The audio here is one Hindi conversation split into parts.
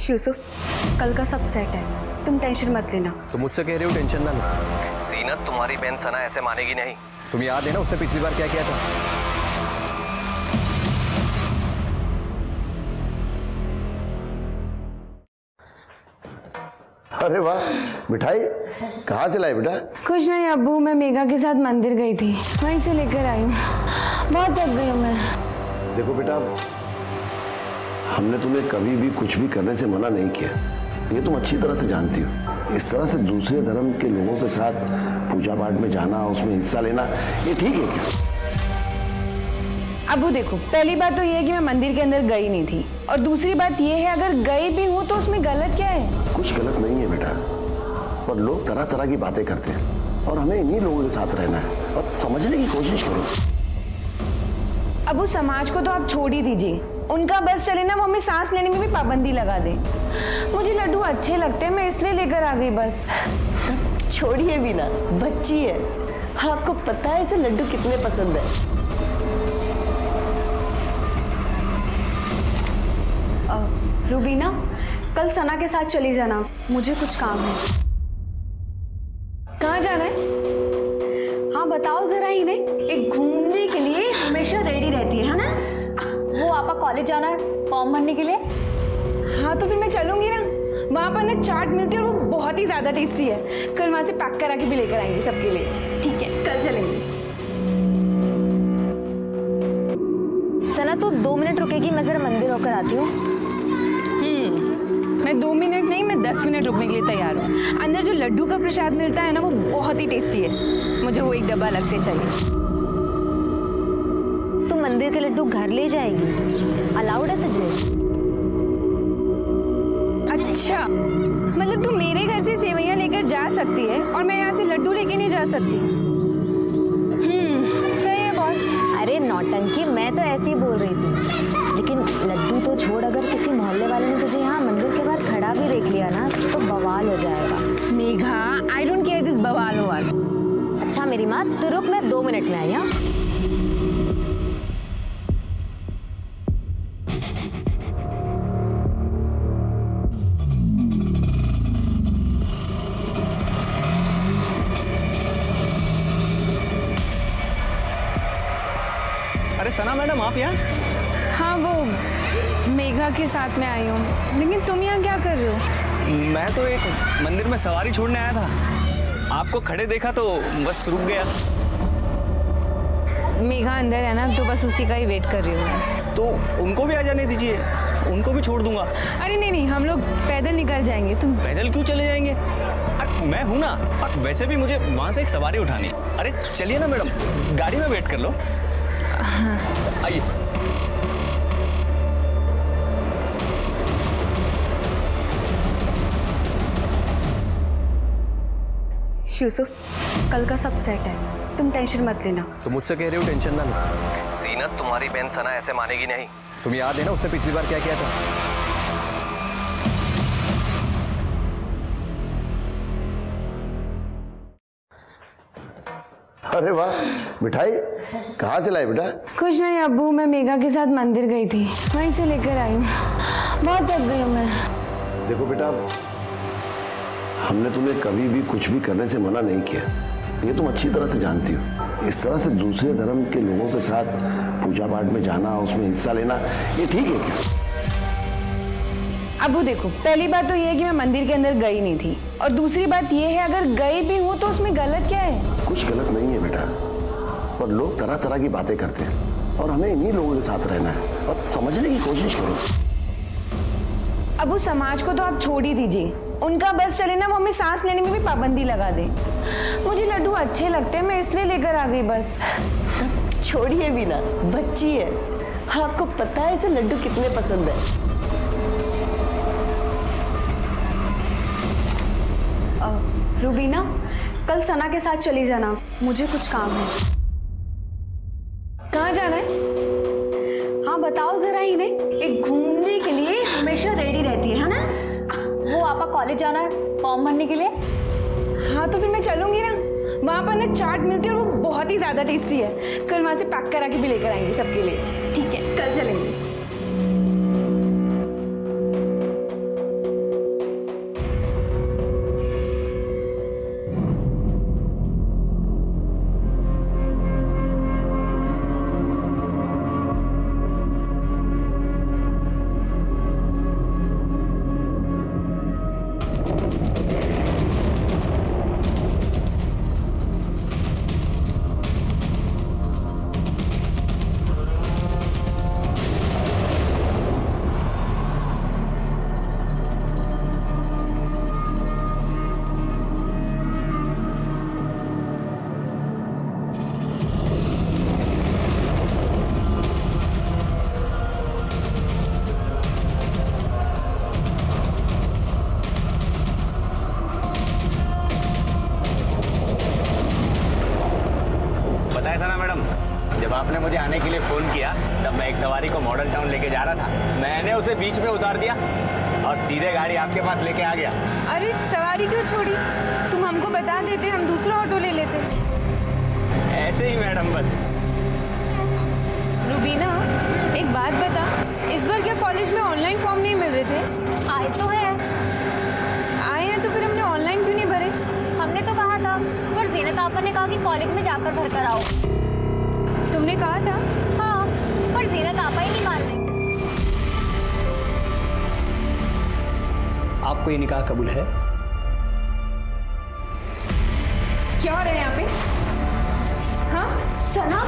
यूसुफ, कल का सब सेट है, तुम टेंशन मत लेना। तुम मुझसे कह रही हो टेंशन ना लो। जीनत, तुम्हारी बहन सना ऐसे मानेगी नहीं। तुम याद है ना उसने पिछली बार क्या किया था? अरे वाह, मिठाई कहाँ से लाई बेटा? कुछ नहीं अब्बू, मैं मेघा के साथ मंदिर गई थी, वहीं से लेकर आई हूँ। बहुत थक गई हूँ मैं। देखो बेटा, हमने तुम्हें कभी भी कुछ भी करने से मना नहीं किया, ये तुम अच्छी तरह से जानती हो। इस तरह से दूसरे धर्म के लोगों के साथ पूजा पाठ में जाना, उसमें हिस्सा लेना, ये ठीक है क्या? अब्बू देखो, पहली बात तो ये है कि मैं मंदिर के अंदर गई नहीं थी, और दूसरी बात ये है अगर गई भी हूँ तो उसमें गलत क्या है? कुछ गलत नहीं है बेटा, पर लोग तरह तरह की बातें करते हैं और हमें इन्हीं लोगों के साथ रहना है, और समझने की कोशिश करो। अब्बू समाज को तो आप छोड़ ही दीजिए, उनका बस चले ना वो हमें सांस लेने में भी पाबंदी लगा दे। मुझे लड्डू अच्छे लगते हैं, मैं इसलिए लेकर आ गई बस। छोड़िए भी ना, बच्ची है, आपको पता है इसे लड्डू कितने पसंद है। रूबीना, कल सना के साथ चली जाना, मुझे कुछ काम है। कहाँ जाना है? हाँ बताओ जरा इन्हें। एक घूमने के लिए हमेशा रेडी रहती है ना? वो आपा कॉलेज जाना है फॉर्म भरने के लिए। हाँ तो फिर मैं चलूंगी ना, वहाँ पर ना चाट मिलती है और वो बहुत ही ज्यादा टेस्टी है। कल वहाँ से पैक करा के भी लेकर आएंगे सबके लिए। ठीक है, कल चलेंगे। सना तू 2 मिनट रुकेगी, मैं जरा मंदिर होकर आती हूँ। मैं 2 मिनट नहीं, मैं 10 मिनट रुकने के लिए तैयार हूँ। अंदर जो लड्डू का प्रसाद मिलता है ना, वो बहुत ही टेस्टी है, मुझे वो एक डब्बा अलग से चाहिए। तू मंदिर के लड्डू घर ले जाएगी? अलाउड है तुझे? अच्छा, मतलब तू मेरे घर से सेवैयां लेकर जा सकती है और मैं यहाँ से लड्डू लेके नहीं जा सकती? सही है बॉस। अरे नौटंकी, मैं तो ऐसे ही बोल रही थी, लेकिन लड्डू तो छोड़, अगर किसी मोहल्ले वाले ने तुझे यहाँ मंदिर के बाहर खड़ा भी देख लिया ना तो बवाल हो जाएगा। Megha, I don't care this बवाल ववाल। अच्छा मेरी माँ, तू रुक, मैं 2 मिनट में आई। हाँ अरे सना मैडम, आप यहाँ? हाँ, वो मेघा के साथ में आई हूँ, लेकिन तुम यहाँ क्या कर रहे हो? मैं तो एक मंदिर में सवारी छोड़ने आया था, आपको खड़े देखा तो बस रुक गया। मेघा अंदर है ना, तो बस उसी का ही वेट कर रही हूँ मैं। तो उनको भी आ जाने दीजिए, उनको भी छोड़ दूंगा। अरे नहीं नहीं, हम लोग पैदल निकल जाएंगे। तुम पैदल क्यों चले जाएंगे? अरे मैं हूं ना, और वैसे भी मुझे वहां से एक सवारी उठानी है। अरे चलिए ना मैडम, गाड़ी में वेट कर लो। आइए। यूसुफ, कल का सब सेट है, तुम टेंशन मत लेना। तुम मुझसे कह रही हो टेंशन ना लो। जीनत, तुम्हारी बहन सना ऐसे मानेगी नहीं। तुम याद है ना उसने पिछली बार क्या किया था? अरे वाह, मिठाई कहाँ से लाई बेटा? कुछ नहीं अब्बू, मैं मेघा के साथ मंदिर गई थी, वहीं से लेकर आई हूँ। बहुत थक गई हूँ मैं। देखो बेटा, हमने तुम्हें कभी भी कुछ भी करने से मना नहीं किया, ये तुम अच्छी तरह से जानती हो। इस तरह से दूसरे धर्म के लोगों के साथ पूजा पाठ में जाना, उसमें हिस्सा लेना, ये ठीक है क्या? अब्बू देखो, पहली बात तो ये है कि मैं मंदिर के अंदर गई नहीं थी, और दूसरी बात ये है अगर गई भी हूँ तो उसमें गलत क्या है? कुछ गलत नहीं है बेटा, पर लोग तरह तरह की बातें करते हैं और हमें इन्हीं लोगों के साथ रहना है, और समझने की कोशिश करो। अब्बू समाज को तो आप छोड़ ही दीजिए, उनका बस चले ना वो हमें सांस लेने में भी पाबंदी लगा दे। मुझे लड्डू अच्छे लगते हैं, मैं इसलिए लेकर आ गई बस। छोड़िए भी ना, बच्ची है, आपको पता है इसे लड्डू कितने पसंद है। रूबीना, कल सना के साथ चली जाना, मुझे कुछ काम है। कहाँ जाना है? हाँ बताओ जरा इन्हें। एक घूमने के लिए हमेशा रेडी रहती है ना? वो आपा कॉलेज जाना है फॉर्म भरने के लिए। हाँ तो फिर मैं चलूंगी ना, वहाँ पर ना चाट मिलती है और वो बहुत ही ज्यादा टेस्टी है। कल वहाँ से पैक करा के भी लेकर आएंगे सबके लिए। ठीक है, कल चलेंगे। बताया था ना मैडम, जब आपने मुझे आने के लिए फोन किया तब मैं एक सवारी को मॉडल टाउन लेके जा रहा था। मैंने उसे बीच में उतार दिया और सीधे गाड़ी आपके पास लेके आ गया। अरे सवारी क्यों छोड़ी? तुम हमको बता देते, हम दूसरा ऑटो ले लेते। ऐसे ही मैडम बस। रुबीना, एक बात बता, इस बार क्या कॉलेज में ऑनलाइन फॉर्म नहीं मिल रहे थे? आए तो है। आए हैं तो फिर हमने ऑनलाइन क्यों नहीं भरे? हमने तो कहा था, पर जीनत आपा ने कहा कि कॉलेज में जाकर भर कर आओ। तुमने कहा था? हाँ, पर जीनत आपा ही नहीं मान रही। आपको ये निकाह कबूल है? क्या हो रहा है यहाँ पे? हाँ? सना,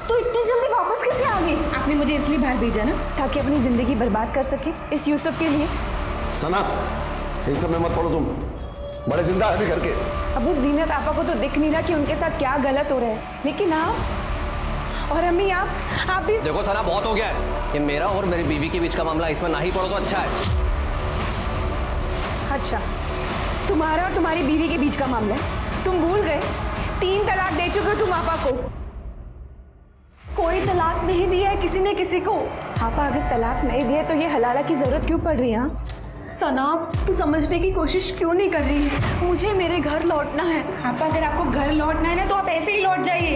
तो इतनी जल्दी वापस कैसे आ गई? आपने मुझे इसलिए बाहर भेजा ना, ताकि अपनी जिंदगी बर्बाद कर सके इस यूसुफ के लिए। सना, इन सब में मत पड़ो तुम, बड़े जिंदा है भी घर के। अब उस जीनत आपा को तो दिख नहीं रहा कि उनके साथ क्या गलत हो रहा है, लेकिन आप और अम्मी, आप भी। देखो सना, बहुत हो गया है। ये मेरा और मेरी बीवी के बीच का मामला, इसमें ना ही पड़ो तो अच्छा है। अच्छा, तुम्हारा और तुम्हारी बीवी के बीच का मामला है? तुम भूल गए 3 तलाक दे चुके हो तुम आपा को। कोई तलाक नहीं दिया है किसी ने किसी को। आपा अगर तलाक नहीं दिए तो ये हलाला की जरूरत क्यों पड़ रही है? सना, तू समझने की कोशिश क्यों नहीं कर रही है? मुझे मेरे घर लौटना है। आपा, अगर आपको घर लौटना है ना तो आप ऐसे ही लौट जाइए।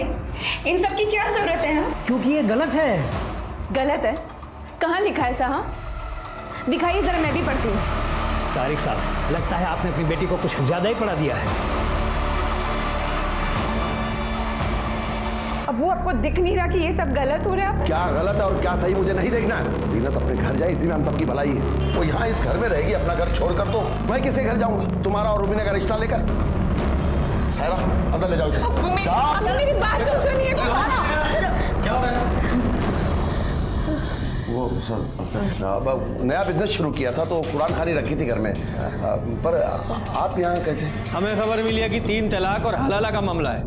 इन सब की क्या जरूरत है? क्योंकि ये गलत है। गलत है? कहाँ लिखा है साहब? दिखाइए जरा, मैं भी पढ़ती हूँ। तारिक साहब, लगता है आपने अपनी बेटी को कुछ ज्यादा ही पढ़ा दिया है। अब वो आपको दिख नहीं रहा कि ये सब गलत हो रहा है? क्या गलत है और क्या सही मुझे नहीं देखना है। जीनत अपने घर जाए, इसी में हम सबकी भलाई है। वो यहाँ इस घर में रहेगी, अपना घर छोड़कर तो मैं किसी घर जाऊंगा? तुम्हारा और रुबीना का रिश्ता लेकर? सायरा, अंदर ले जाओ इसे। मेरी बात तो सुनिए। क्या हो रहा है? वो सर, नया बिजनेस शुरू किया था तो कुरान खानी रखी थी घर में। पर आप यहाँ कैसे? हमें खबर मिली है कि 3 तलाक और हलाला का मामला है।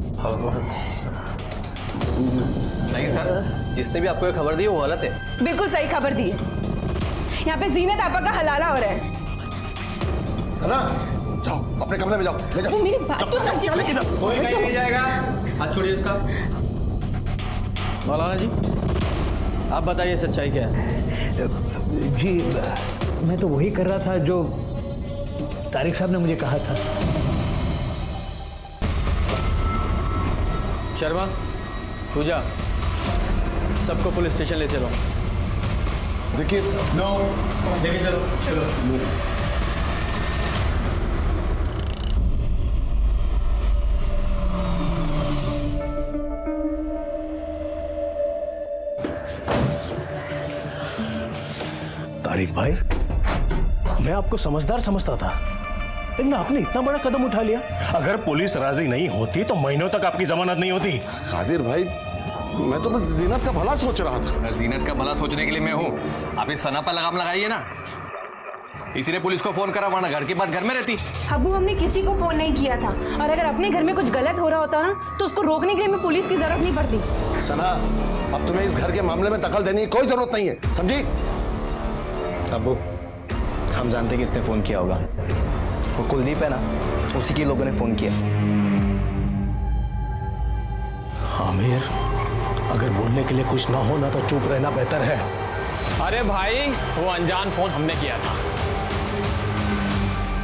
नहीं सर, जिसने भी आपको ये खबर दी वो गलत है। बिल्कुल सही खबर दी है। यहाँ पे जीनत आपा का हलाला हो रहा है। सना, जाओ अपने कमरे में जाओ, ले जाओ। मेरी बात तो समझिए। कोई कहीं नहीं जाएगा। हाथ छोड़िए इसका। मौलाना जी, आप बताइए सच्चाई क्या है? जी, मैं तो वही कर रहा था जो तारिक साहब ने मुझे कहा था। शर्मा, पूजा, सबको पुलिस स्टेशन ले चलो। देखिए, नो, लेके चलो। चलो। तारिक भाई, मैं आपको समझदार समझता था, लेकिन आपने इतना बड़ा कदम उठा लिया। अगर पुलिस राजी नहीं होती तो महीनों तक आपकी जमानत नहीं होती। काजिर भाई, मैं तो बस जीनत का भला सोच रहा था। जीनत का भला सोचने के लिए मैं हूँ। आप इस सना पर लगाम लगाइए ना। इसीलिए पुलिस को फोन करा, वरना घर की बात घर में रहती। अबू, हमने किसी को फोन नहीं किया था, और अगर अपने घर में कुछ गलत हो रहा होता ना तो उसको रोकने के लिए हमें पुलिस की जरूरत नहीं पड़ती। सना, अब तुम्हें इस घर के मामले में दखल देने की कोई जरूरत नहीं है, समझी? अब्बू, हम जानते कि इसने फोन किया होगा। वो कुलदीप है ना, उसी के लोगों ने फोन किया। आमिर, अगर बोलने के लिए कुछ ना हो ना तो चुप रहना बेहतर है। अरे भाई, वो अनजान फोन हमने किया था,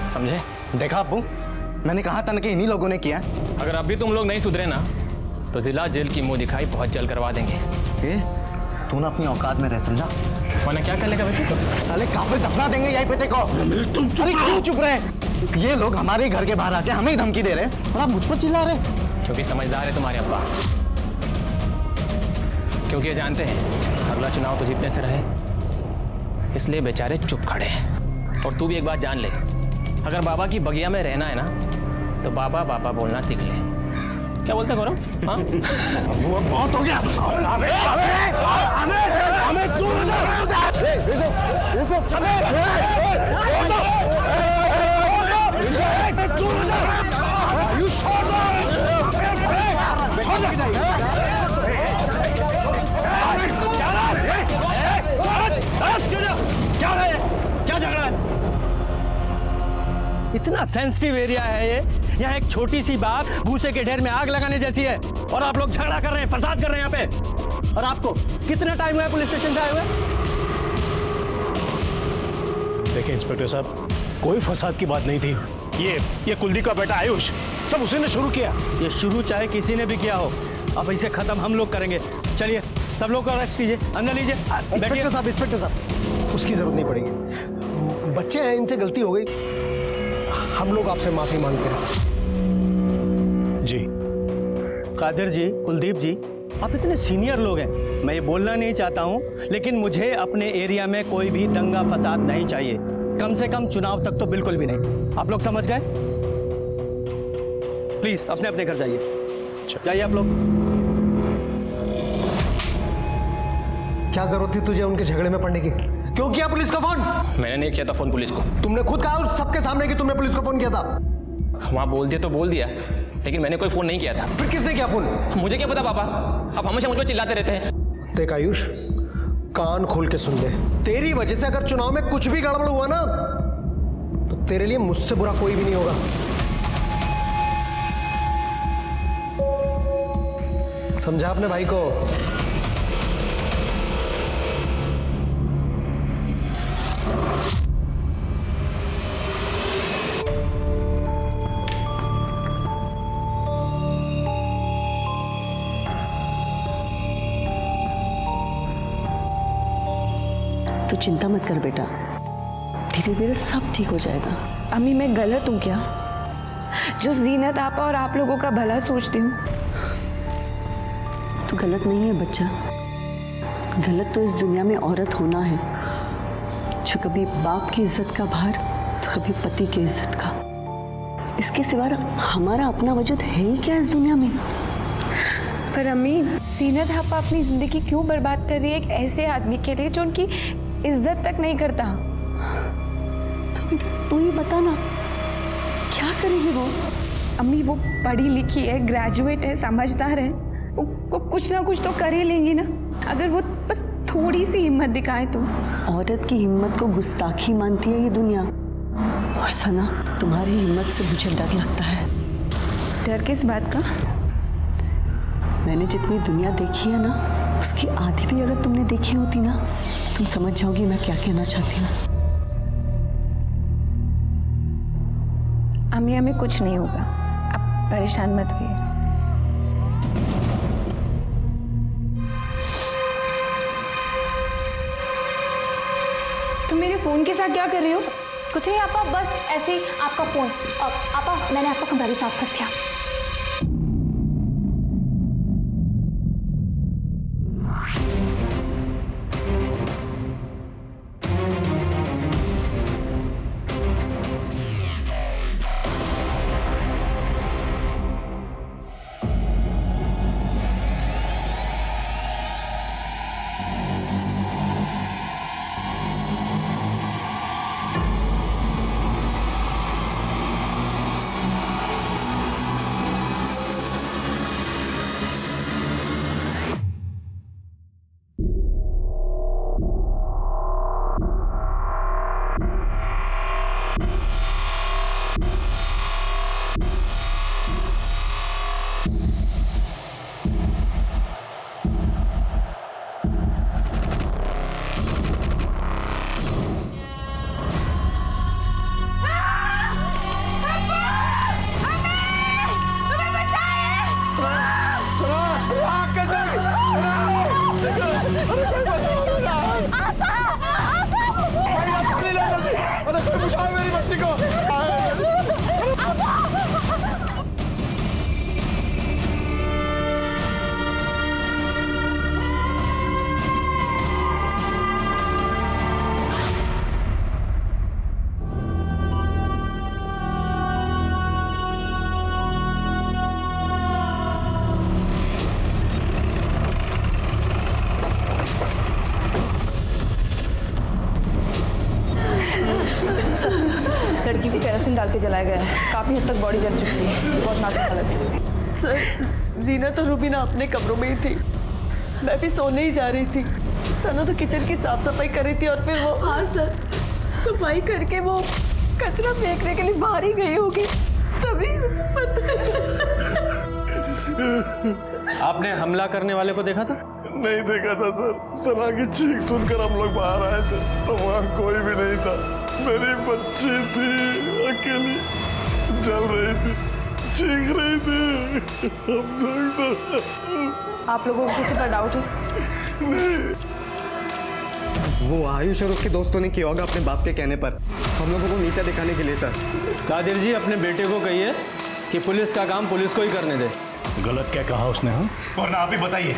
समझे? देखा अब्बू, मैंने कहा था ना कि इन्हीं लोगों ने किया। अगर अभी तुम लोग नहीं सुधरे ना तो जिला जेल की मुंह दिखाई बहुत जल्द करवा देंगे। तू ना अपनी औकात में रह, समझा? वरना क्या कर लेगा बेटे? साले काफिर दफना देंगे यहीं पे। देखो, तुम क्यों चुप रहे? ये लोग हमारे घर के बाहर आके हमें ही धमकी दे रहे हैं और आप मुझ पर चिल्ला रहे हैं। क्योंकि समझदार है तुम्हारे अब्बा, क्योंकि ये जानते हैं अगला चुनाव तो जीतने से रहे, इसलिए बेचारे चुप खड़े हैं। और तू भी एक बात जान ले, अगर बाबा की बगिया में रहना है ना तो बाबा बाबा बोलना सीख ले। क्या बोलते गौरव? हाँ वो बहुत हो गया। क्या झगड़ा है? इतना सेंसिटिव एरिया है ये, यहाँ एक छोटी सी बात भूसे के ढेर में आग लगाने जैसी है, और आप लोग झगड़ा कर रहे हैं, फसाद कर रहे हैं यहाँ पे। और आपको कितना टाइम हुआ है पुलिस स्टेशन से आए हुए? देखिए इंस्पेक्टर साहब, कोई फसाद की बात नहीं थी। ये कुलदीप का बेटा आयुष, सब उसी ने शुरू किया। ये शुरू चाहे किसी ने भी किया हो, अब इसे खत्म हम लोग करेंगे। चलिए सब लोग को अरेस्ट कीजिए, अंदर लीजिए। इंस्पेक्टर साहब, उसकी जरूरत नहीं पड़ेगी। बच्चे हैं, इनसे गलती हो गई, हम लोग आपसे माफी मांगते हैं। जी कादिर जी, कुलदीप जी, आप इतने सीनियर लोग हैं, मैं ये बोलना नहीं चाहता हूँ, लेकिन मुझे अपने एरिया में कोई भी दंगा फसाद नहीं चाहिए, कम से कम चुनाव तक तो बिल्कुल भी नहीं। आप लोग समझ गए? प्लीज अपने अपने घर जाइए, जाइए आप लोग। क्या जरूरत थी तुझे उनके झगड़े में पड़ने की? क्यों किया पुलिस को फोन? मैंने नहीं किया था फोन पुलिस को। तुमने खुद कहा सबके सामने कि तुमने पुलिस को फोन किया था। वहाँ बोल दिया तो बोल दिया, लेकिन मैंने कोई फोन नहीं किया था। फिर किसने किया फोन? मुझे क्या पता पापा, आप हमेशा मुझ पर चिल्लाते रहते हैं। देख आयुष, कान खोल के सुन ले, तेरी वजह से अगर चुनाव में कुछ भी गड़बड़ हुआ ना तो तेरे लिए मुझसे बुरा कोई भी नहीं होगा। समझा अपने भाई को? तो चिंता मत कर बेटा, धीरे धीरे सब ठीक हो जाएगा। अम्मी मैं गलत हूँ क्या, जो जीनत आपा और आप लोगों का भला सोचती हूँ? तू गलत नहीं है बच्चा, गलत तो इस दुनिया में औरत होना है, जो कभी बाप की इज्जत का भार तो कभी पति की इज्जत का। इसके सिवा हमारा अपना वजूद है ही क्या इस दुनिया में? पर अम्मी, जीनत आपा अपनी जिंदगी क्यों बर्बाद कर रही है एक ऐसे आदमी के लिए जो उनकी इज्जत तक नहीं करता? तो बेटा तू ही बता ना, क्या करेगी वो? अम्मी वो पढ़ी लिखी है, ग्रेजुएट है, समझदार है, वो कुछ ना कुछ तो कर ही लेंगी ना, अगर वो बस थोड़ी सी हिम्मत दिखाए तो। औरत की हिम्मत को गुस्ताखी मानती है ये दुनिया, और सना तुम्हारी हिम्मत से मुझे डर लगता है। डर किस बात का? मैंने जितनी दुनिया देखी है ना, उसकी आधी भी अगर तुमने देखी होती ना, तुम समझ जाओगी मैं क्या कहना चाहती हूँ। अम्मी हमें कुछ नहीं होगा, आप परेशान मत होइए। तुम मेरे फोन के साथ क्या कर रही हो? कुछ नहीं आपा, बस ऐसे ही आपका फोन। आपा मैंने आपका कमरा साफ कर दिया। सर लड़की को केरोसिन डाल के जलाया गया है, काफ़ी हद तक बॉडी जल चुकी है, बहुत नाजुक हालत है उसकी। सर जीना तो रूबीना अपने कमरों में ही थी, मैं भी सोने ही जा रही थी। सना तो किचन की साफ सफाई कर रही थी और फिर वो, हाँ सर, सफाई करके वो कचरा फेंकने के लिए बाहर ही गई होगी, तभी उस आपने हमला करने वाले को देखा था? नहीं देखा था सर। सना की चीख सुनकर हम लोग बाहर आए थे तो वहाँ कोई भी नहीं था। मेरी बच्ची थी, अकेली जल रही थी, चीख रही थी। आप लोगों को किसी पर डाउट है? वो आयुष और उसके दोस्तों ने किया होगा अपने बाप के कहने पर, हम लोगों को नीचा दिखाने के लिए सर। कादिर जी अपने बेटे को कहिए कि पुलिस का काम पुलिस को ही करने दे। गलत क्या कहा उसने? हाँ, वरना आप ही बताइए,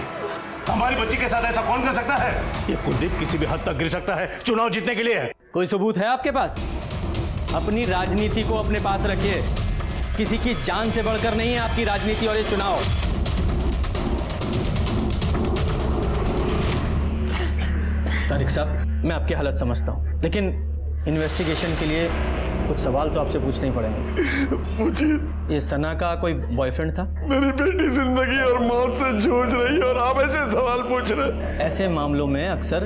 हमारी बच्ची के साथ ऐसा कौन कर सकता है? ये कुलदीप किसी भी हद तक गिर सकता है चुनाव जीतने के लिए। कोई सबूत है आपके पास? अपनी राजनीति को अपने पास रखिए, किसी की जान से बढ़कर नहीं है आपकी राजनीति और ये चुनाव। तारिक साहब, मैं आपकी हालत समझता हूँ, लेकिन इन्वेस्टिगेशन के लिए कुछ सवाल तो आपसे पूछने ही पड़ेंगे। मुझे ये सना का कोई बॉयफ्रेंड था? मेरी बेटी जिंदगी और मौत से जूझ रही है और आप ऐसे सवाल पूछ रहे? ऐसे मामलों में अक्सर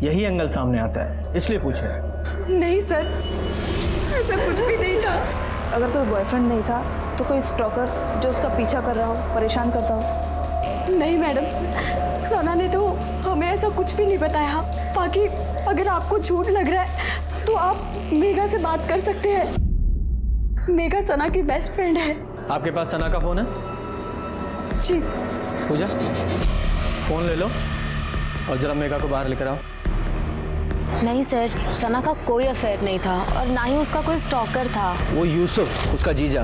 यही एंगल सामने आता है, इसलिए पूछ रहे। नहीं सर, ऐसा कुछ भी नहीं था। अगर कोई बॉयफ्रेंड नहीं था तो कोई स्टॉकर जो उसका पीछा कर रहा हो, परेशान करता हो? नहीं मैडम, सना ने तो हमें ऐसा कुछ भी नहीं बताया। बाकी अगर आपको झूठ लग रहा है तो आप मेघा से बात कर सकते हैं। मेघा सना की बेस्ट फ्रेंड है। आपके पास सना का फोन है? जी। पूजा, फोन ले लो और जरा मेघा को बाहर लेकर आओ। नहीं सर, सना का कोई अफेयर नहीं था और ना ही उसका कोई स्टॉकर था। वो यूसुफ, उसका जीजा,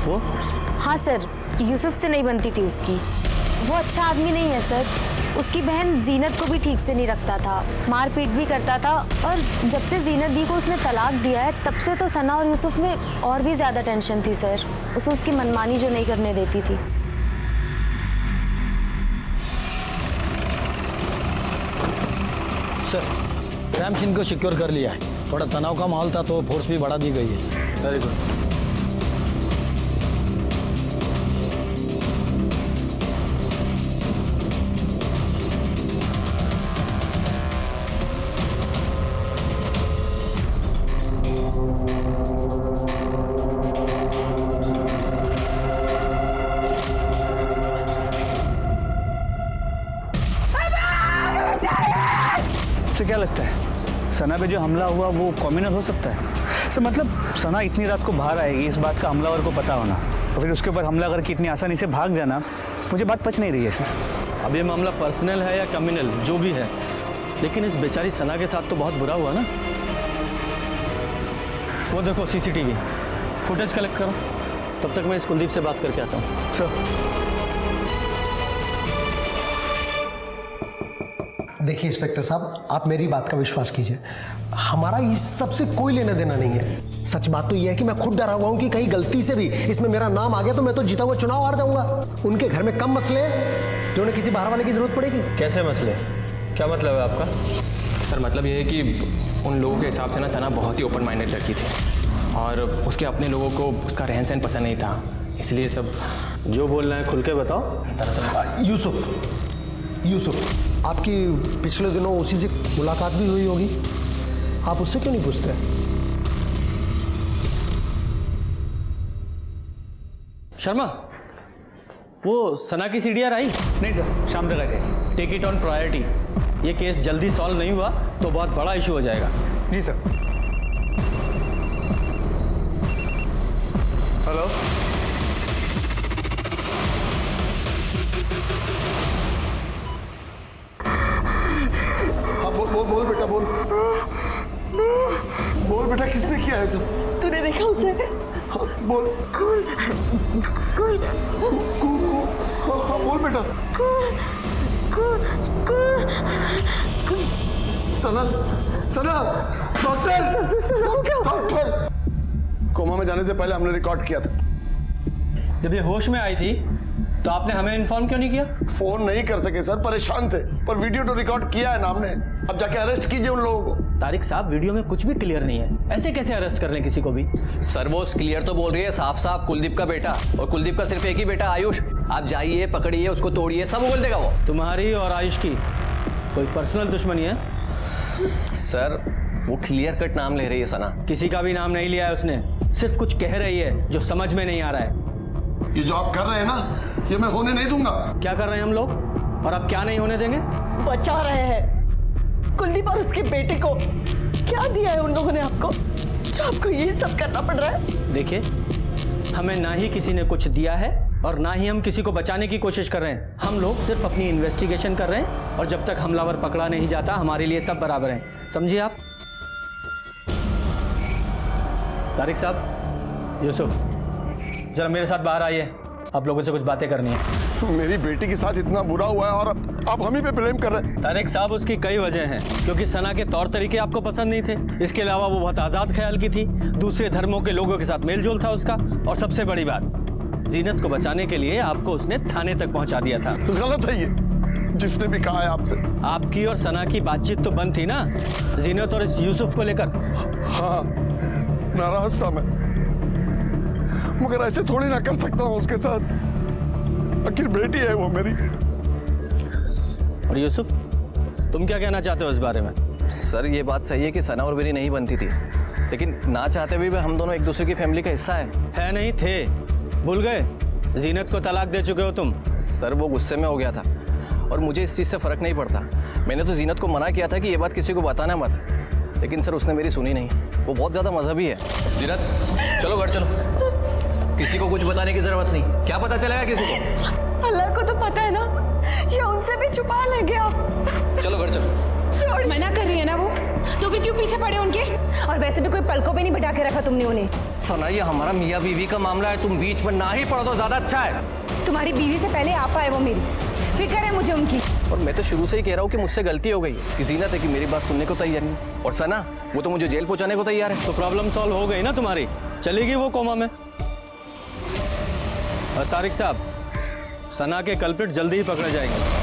वो? हाँ सर, यूसुफ से नहीं बनती थी उसकी। वो अच्छा आदमी नहीं है सर। उसकी बहन जीनत को भी ठीक से नहीं रखता था, मारपीट भी करता था, और जब से जीनत दी को उसने तलाक दिया है तब से तो सना और यूसुफ में और भी ज़्यादा टेंशन थी सर। उसे उसकी मनमानी जो नहीं करने देती थी। सर, क्राइम सीन को सिक्योर कर लिया है। थोड़ा तनाव का माहौल था तो फोर्स भी बढ़ा दी गई है। Very good. से क्या लगता है सना पे जो हमला हुआ वो कॉम्युनल हो सकता है? सर मतलब सना इतनी रात को बाहर आएगी, इस बात का हमलावर को पता होना, और फिर उसके ऊपर हमला करके इतनी आसानी से भाग जाना, मुझे बात पच नहीं रही है सर। अब ये मामला पर्सनल है या कम्युनल जो भी है, लेकिन इस बेचारी सना के साथ तो बहुत बुरा हुआ ना। वो देखो सीसीटीवी फुटेज कलेक्ट करो, तब तक मैं इस कुलदीप से बात करके आता हूँ। सर देखिए इंस्पेक्टर साहब, आप मेरी बात का विश्वास कीजिए, हमारा इस सब से कोई लेना देना नहीं है। सच बात तो यह है कि मैं खुद डरा हुआ हूं कि कहीं गलती से भी इसमें मेरा नाम आ गया तो मैं तो जीता हुआ चुनाव हार जाऊंगा। उनके घर में कम मसले हैं जो उन्हें किसी बाहर वाले की जरूरत पड़ेगी। कैसे मसले? क्या मतलब है आपका? सर मतलब ये है कि उन लोगों के हिसाब से ना सना बहुत ही ओपन माइंडेड लड़की थी और उसके अपने लोगों को उसका रहन सहन पसंद नहीं था, इसलिए सब। जो बोल रहे हैं खुल के बताओ। दरअसल यूसुफ आपकी पिछले दिनों उसी से मुलाकात भी हुई होगी, आप उससे क्यों नहीं पूछते? शर्मा, वो सना की सीडीआर आई? नहीं सर, शाम तक आ जाएगी। Take it on priority. ये केस जल्दी सॉल्व नहीं हुआ तो बहुत बड़ा इशू हो जाएगा। जी सर। हेलो, बोल बेटा, बोल बेटा, किसने किया है सब? तूने देखा उसे? हाँ, बोल। हाँ, बोल बेटा। सना, डॉक्टर। कोमा में जाने से पहले हमने रिकॉर्ड किया था। जब ये होश में आई थी तो आपने हमें इन्फॉर्म क्यों नहीं किया? फोन नहीं कर सके सर, परेशान थे, पर वीडियो तो रिकॉर्ड किया है ना हमने। अब जाके अरेस्ट कीजिए उन लोगों को। तारिक साहब, वीडियो में कुछ भी क्लियर नहीं है, ऐसे कैसे अरेस्ट कर लें किसी को भी? सर वो क्लियर तो बोल रही है साफ साफ कुलदीप का बेटा, और कुलदीप का सिर्फ एक ही बेटा आयुष। आप जाइए, पकड़िए उसको, तोड़िए, सब बोल देगा वो। तुम्हारी और आयुष की कोई पर्सनल दुश्मनी है? सर वो क्लियर कट नाम ले रही है सना। किसी का भी नाम नहीं लिया है उसने, सिर्फ कुछ कह रही है जो समझ में नहीं आ रहा है। ये जो आप कर रहे हैं ना, ये मैं होने नहीं दूंगा। क्या कर रहे हैं हम लोग, और अब क्या नहीं होने देंगे? बचा रहे हैं कुलदीप और उसके बेटे को। क्या दिया है उन लोगों ने आपको जो आपको ये सब करना पड़ रहा है? देखिए, हमें ना ही किसी ने कुछ दिया है और ना ही हम किसी को बचाने की कोशिश कर रहे हैं। हम लोग सिर्फ अपनी इन्वेस्टिगेशन कर रहे हैं, और जब तक हमलावर पकड़ा नहीं जाता हमारे लिए सब बराबर हैं, समझिए आप। तारिक साहब, यूसुफ, जरा मेरे साथ बाहर आइए, आप लोगों से कुछ बातें करनी है। मेरी बेटी के साथ इतना बुरा हुआ है और आप हम ही पे ब्लेम कर रहे हैं। तारिक साहब, उसकी कई वजह हैं, क्योंकि सना के तौर तरीके आपको पसंद नहीं थे। इसके अलावा वो बहुत आज़ाद ख्याल की थी, दूसरे धर्मों के लोगों के साथ मेल जोल था उसका, और सबसे बड़ी बात, जीनत को बचाने के लिए आपको उसने थाने तक पहुंचा दिया था। गलत है ये, जिसने भी कहा है आपसे। आपकी और सना की बातचीत तो बंद थी ना, जीनत और इस यूसुफ को लेकर। हाँ, नाराज था मैं, मगर ऐसे थोड़ी ना कर सकता हूँ उसके साथ। आखिर बेटी है वो मेरी। और यूसुफ, तुम क्या कहना चाहते हो इस बारे में? सर ये बात सही है कि सना और मेरी नहीं बनती थी, लेकिन ना चाहते भी हम दोनों एक दूसरे की फैमिली का हिस्सा है नहीं थे? भूल गए? जीनत को तलाक दे चुके हो तुम। सर वो गुस्से में हो गया था, और मुझे इस चीज़ से फ़र्क नहीं पड़ता। मैंने तो जीनत को मना किया था कि ये बात किसी को बताना मत, लेकिन सर उसने मेरी सुनी नहीं। वो बहुत ज़्यादा मजहबी है। जीनत चलो घर चलो, किसी को कुछ बताने की ज़रूरत नहीं। क्या पता चलेगा किसी को? अल्लाह को तो पता है ना, या उनसे भी छुपा लेंगे आप। चलो घर चलो। मना कर रही है ना वो, तो फिर क्यों पीछे पड़े उनके? और वैसे भी कोई पलकों पे नहीं बिठा के रखा तुमने उन्हें। सना ये हमारा मियाँ बीवी का मामला है, तुम बीच में ना ही पड़ो तो ज्यादा अच्छा है। तुम्हारी बीवी से पहले आप आए वो मेरी, फिक्र है मुझे उनकी। और मैं तो शुरू से ही कह रहा हूँ कि मुझसे गलती हो गई कि जीनत है कि मेरी बात सुनने को तैयार नहीं, और सना वो तो मुझे जेल पहुंचाने को तैयार है। तो प्रॉब्लम सॉल्व हो गई ना तुम्हारी, चलेगी वो कोमा में। और तारिक साहब, सना के कल्प्रिट जल्दी ही पकड़े जाएंगे।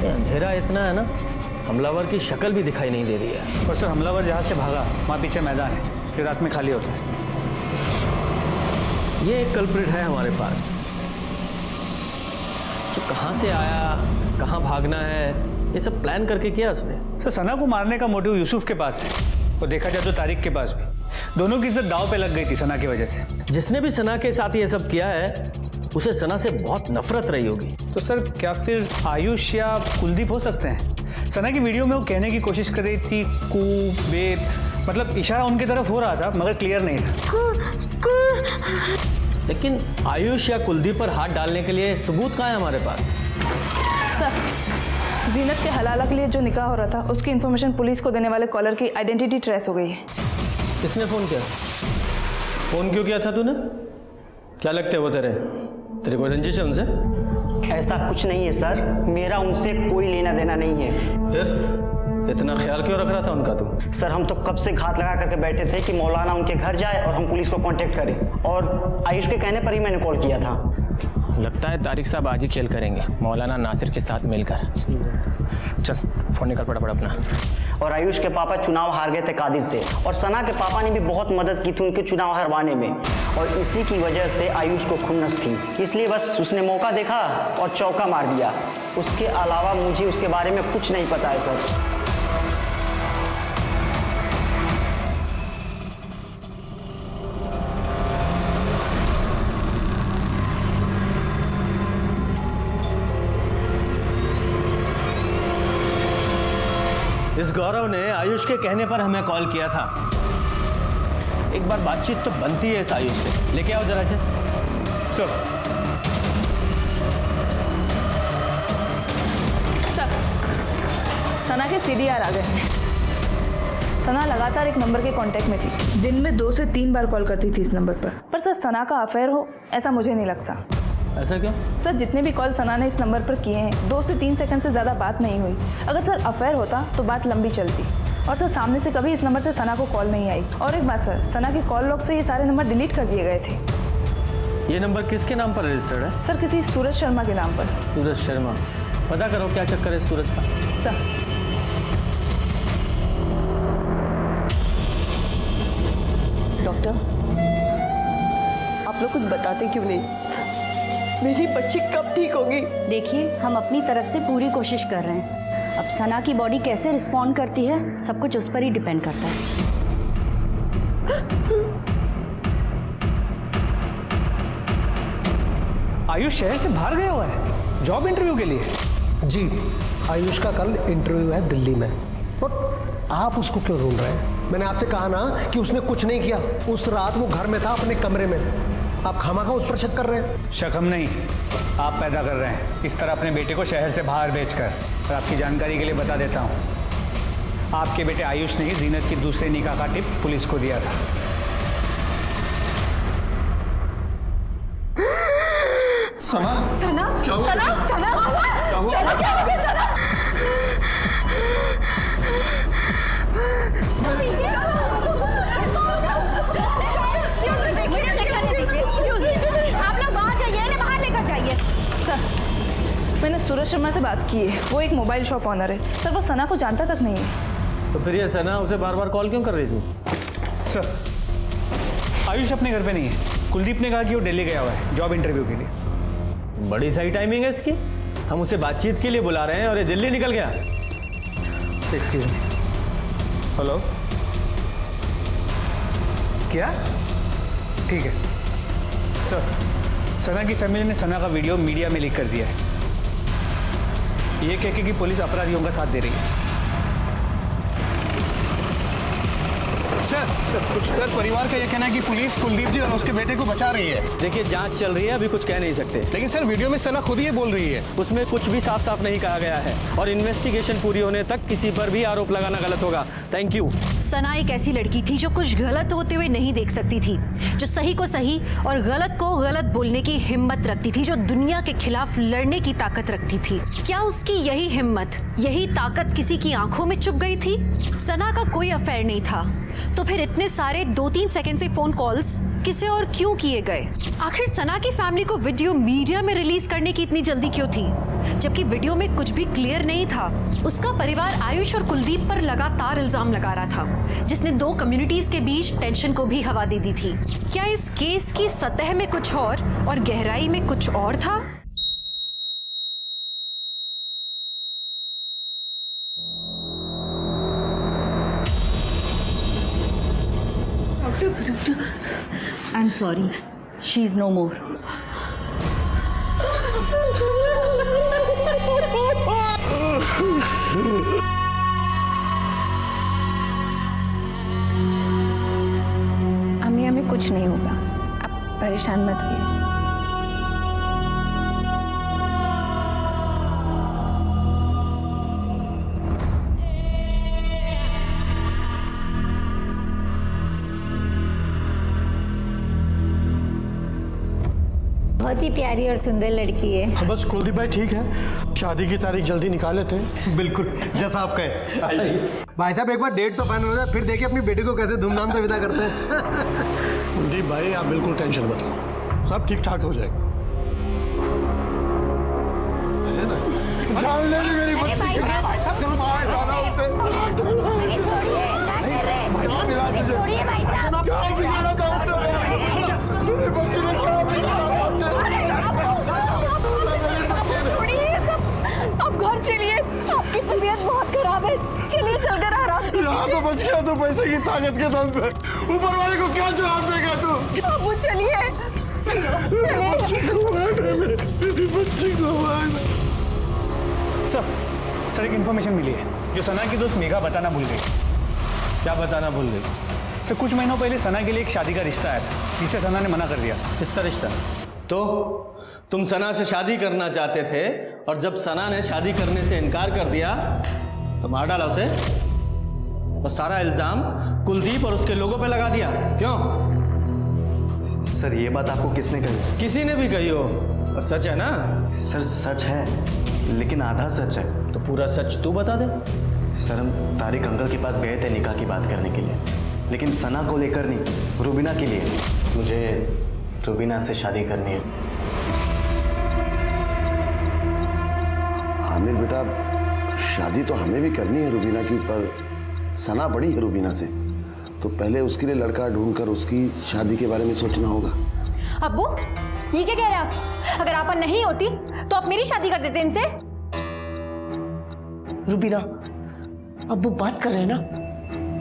अंधेरा इतना है ना, हमलावर की शक्ल भी दिखाई नहीं दे रही है। और सर हमलावर जहाँ से भागा वहाँ पीछे मैदान है, फिर रात में खाली होता है। ये एक कल्प्रिट है हमारे पास, तो कहाँ से आया, कहाँ भागना है, ये सब प्लान करके किया उसने। सर सना को मारने का मोटिव यूसुफ के पास है, और देखा जाए तो तारिक के पास भी। दोनों की इज्जत दांव पे लग गई थी सना की वजह से। जिसने भी सना के साथ ये सब किया है उसे सना से बहुत नफरत रही होगी। तो सर क्या फिर आयुष या कुलदीप हो सकते हैं? सना की वीडियो में वो कहने की कोशिश कर रही थी कू वेद, मतलब इशारा उनकी तरफ हो रहा था मगर क्लियर नहीं था। लेकिन आयुष या कुलदीप पर हाथ डालने के लिए सबूत कहाँ है हमारे पास? सर, जीनत के हलाला के लिए जो निकाह हो रहा था उसकी इन्फॉर्मेशन पुलिस को देने वाले कॉलर की आइडेंटिटी ट्रेस हो गई है। किसने फ़ोन किया? फ़ोन क्यों किया था तूने? क्या लगते हैं वो तेरे कोई रंजिश है उनसे? ऐसा कुछ नहीं है सर, मेरा उनसे कोई लेना देना नहीं है। फिर इतना ख्याल क्यों रख रहा था उनका तू? सर हम तो कब से घात लगा करके बैठे थे कि मौलाना उनके घर जाए और हम पुलिस को कांटेक्ट करें, और आयुष के कहने पर ही मैंने कॉल किया था। लगता है तारिक साहब आज ही खेल करेंगे मौलाना नासिर के साथ मिलकर। चल फ़ोन निकाल फटाफट अपना। और आयुष के पापा चुनाव हार गए थे कादिर से, और सना के पापा ने भी बहुत मदद की थी उनके चुनाव हरवाने में, और इसी की वजह से आयुष को खुन्नस थी, इसलिए बस उसने मौका देखा और चौका मार दिया। उसके अलावा मुझे उसके बारे में कुछ नहीं पता है सर। इस गौरव ने आयुष के कहने पर हमें कॉल किया था। एक बार बातचीत तो बनती है इस आयुष से, लेके आओ जरा से। सर, सना के सीडीआर आ गए हैं। सना लगातार एक नंबर के कांटेक्ट में थी, दिन में 2 से 3 बार कॉल करती थी इस नंबर पर सर सना का अफेयर हो ऐसा मुझे नहीं लगता। ऐसा क्यों? सर जितने भी कॉल सना ने इस नंबर पर किए हैं 2 से 3 सेकंड से ज़्यादा बात नहीं हुई। अगर सर अफेयर होता तो बात लंबी चलती। और सर सामने से कभी इस नंबर से सना को कॉल नहीं आई। और एक बात सर, सना के कॉल लॉग से ये सारे नंबर डिलीट कर दिए गए थे। ये नंबर किसके नाम पर रजिस्टर्ड है? सर किसी सूरज शर्मा के नाम पर। सूरज शर्मा, पता करो क्या चक्कर है सूरज का। सर डॉक्टर, आप लोग कुछ बताते क्यों नहीं? मेरी बच्ची कब ठीक होगी? देखिए, हम अपनी तरफ से पूरी कोशिश कर रहे हैं। अब सना की बॉडी कैसे रिस्पॉन्ड करती है, सब कुछ उस पर ही डिपेंड करता है। आयुष शहर से बाहर गया हुआ है जॉब इंटरव्यू के लिए? जी, आयुष का कल इंटरव्यू है दिल्ली में। और आप उसको क्यों ढूंढ रहे हैं? मैंने आपसे कहा ना कि उसने कुछ नहीं किया। उस रात वो घर में था अपने कमरे में। आप खामखा उस पर शक कर रहे हैं। शक हम नहीं, आप पैदा कर रहे हैं, इस तरह अपने बेटे को शहर से बाहर भेजकर। और आपकी जानकारी के लिए बता देता हूँ, आपके बेटे आयुष ने ही जीनत की दूसरे निकाह का टिप पुलिस को दिया था। सना, सना, क्या हुआ? सना, सना, क्या हुआ? सना, क्या हो गया सना? मुझे चेक करने दीजिए। एक्सक्यूज मी, आप लोग बाहर जाइए, इन्हें बाहर लेकर जाइए। सर मैंने सूरज शर्मा से बात की है, वो एक मोबाइल शॉप ऑनर है। सर वो सना को जानता तक नहीं है। तो फिर ये सना उसे बार बार कॉल क्यों कर रही थी? सर, आयुष अपने घर पे नहीं है। कुलदीप ने कहा कि वो दिल्ली गया हुआ है जॉब इंटरव्यू के लिए। बड़ी सही टाइमिंग है इसकी। हम उसे बातचीत के लिए बुला रहे हैं और ये दिल्ली निकल गया। Excuse me. हेलो, क्या? ठीक है सर, सना की फैमिली ने सना का वीडियो मीडिया में लीक कर दिया है, ये कह के कि पुलिस अपराधियों का साथ दे रही है। सर, परिवार का यह कहना है कि पुलिस कुलदीप जी और उसके बेटे को बचा रही है। देखिए, जांच चल रही है, अभी कुछ कह नहीं सकते। लेकिन सर, वीडियो में सना खुद ही बोल रही है। उसमें कुछ भी साफ साफ नहीं कहा गया है और इन्वेस्टिगेशन पूरी होने तक किसी पर भी आरोप लगाना गलत होगा। Thank you. सना एक ऐसी लड़की थी जो कुछ गलत होते हुए नहीं देख सकती थी, जो सही को सही और गलत को गलत बोलने की हिम्मत रखती थी, जो दुनिया के खिलाफ लड़ने की ताकत रखती थी। क्या उसकी यही हिम्मत, यही ताकत किसी की आंखों में चुभ गई थी? सना का कोई अफेयर नहीं था, तो फिर इतने सारे 2-3 सेकंड से फोन कॉल्स किसे और क्यों किए गए? आखिर सना की फैमिली को वीडियो मीडिया में रिलीज करने की इतनी जल्दी क्यों थी, जबकि वीडियो में कुछ भी क्लियर नहीं था? उसका परिवार आयुष और कुलदीप पर लगातार इल्जाम लगा रहा था, जिसने 2 कम्युनिटीज के बीच टेंशन को भी हवा दे दी थी। क्या इस केस की सतह में कुछ और गहराई में कुछ और था? I'm sorry. She's no more. अम्मी, हमें कुछ नहीं होगा, आप परेशान मत होइए। बहुत ही प्यारी और सुंदर लड़की है। बस कुलदीप भाई ठीक है, शादी की तारीख जल्दी निकाल लेते हैं। बिल्कुल, जैसा आप कहे। भाई साहब, एक बार डेट तो फाइनल हो जाए, फिर देखिए अपनी बेटी को कैसे धूमधाम से विदा करते हैं। कुलदीप भाई, आप बिल्कुल टेंशन मत लो, सब ठीक ठाक हो जाएगा। जान ले ली मेरी बच्ची। भाई साहब, चलो बाहर जाना उनसे। छोड़िए भाई साहब। क्या बिगाड़ा था उसने? मेरी बच्ची ने क्या बिगाड़ा? अब घर चलिए, आपकी तबीयत बहुत खराब है। चलिए चलकर आराम कीजिए। यहाँ तो बच गया तो पैसे की ताकत के दम पे, ऊपर वाले को क्या जवाब देगा तू? अब चलिए। मेरी बच्ची को मार। सर, एक इन्फॉर्मेशन मिली है जो सना की दोस्त मेघा बताना भूल गई। क्या बताना भूल गई? सर, कुछ महीनों पहले सना के लिए एक शादी का रिश्ता आया था, जिसे सना ने मना कर दिया। किसका रिश्ता? तो तुम सना से शादी करना चाहते थे और जब सना ने शादी करने से इनकार कर दिया तो मार डाला उसे और सारा इल्जाम कुलदीप और उसके लोगों पे लगा दिया। क्यों? सर, ये बात आपको किसने कही? किसी ने भी कही हो, और सच है ना? सर, सच है, लेकिन आधा सच है। तो पूरा सच तू बता दे। सर हम तारिक अंकल के पास गए थे निकाह की बात करने के लिए, लेकिन सना को लेकर नहीं, रुबीना के लिए। मुझे रुबीना से शादी करनी है। आमिर बेटा, शादी तो हमें भी करनी है रुबीना की, पर सना बड़ी है रुबीना से, तो पहले उसके लिए लड़का ढूंढकर उसकी शादी के बारे में सोचना होगा। अब्बू ये क्या कह रहे हैं आप? अगर आपा नहीं होती तो आप मेरी शादी कर देते इनसे। रुबीना, अब वो बात कर रहे हैं ना,